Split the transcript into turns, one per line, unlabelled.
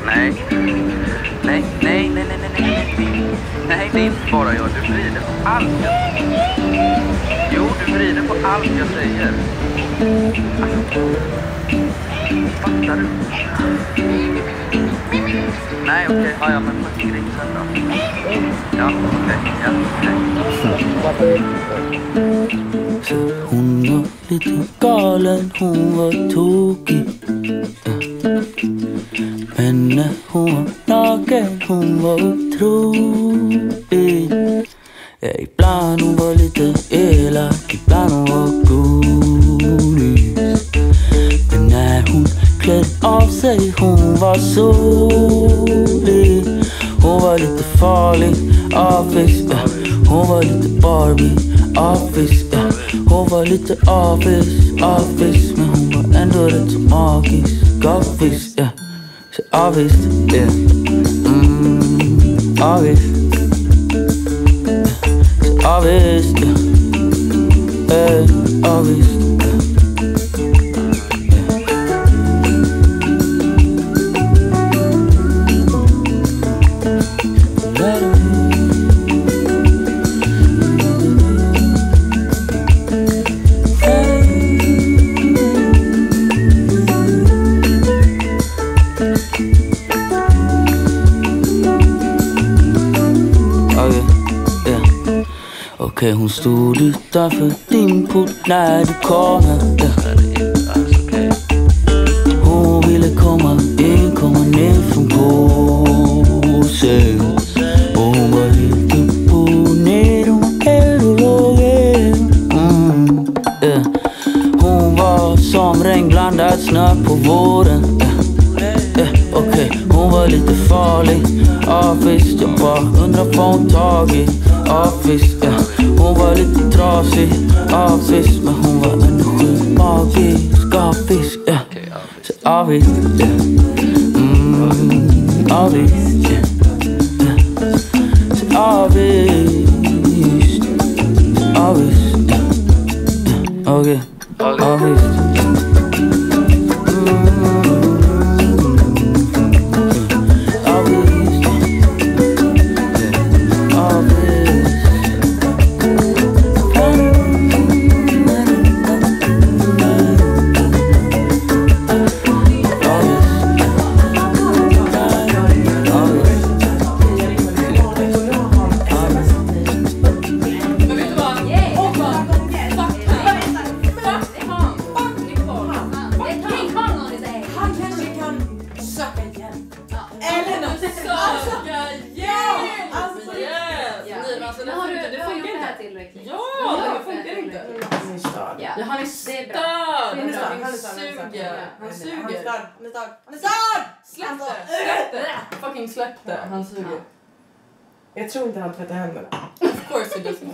Nej. Nej, nej, nej, nej, nej, nej. Nej, det är inte bara jag. Du vrider på allt jag säger. Jo, du vrider på allt jag säger. Fattar du? Nej, okej. Ja, men vad tycker du inte sen då? Ja, okej. Ja, okej.
Hon var lite galen, hon var tokig. Men när hon var naken, hon var otrolig. Ja, ibland hon var lite elak, ibland hon var godis. Men när hon klädde av sig, hon var solig. Hon var lite farlig, avis, ja. Hon var lite Barbie, avis, ja. Hon var lite avis, men hon var ändå rätt så magisk, avis, ja. Så avis, ja. Avis, så avis, ja. Avis. Okej, hon stod utanför din port när du kom här. Hon ville komma in, komma ner från påsen. Och hon var helt upp och ner, hon var elologen. Hon var som regn blandad snö på våren. Okej, hon var lite farlig. Ja visst, jag bara undrar vad hon tagit. Ja visst, ja. Hon var lite trasig. Ja visst, men hon var ändå sjukt magisk. Ja visst, ja. Så ja visst, ja. Ja visst, ja. Så ja visst. Ja visst, ja. Okej, ja visst.
Han är störd. Han suger. Släpp det. Fucking släpp det. Han suger.
Jag tror inte han tvättar händerna.
Of course he doesn't.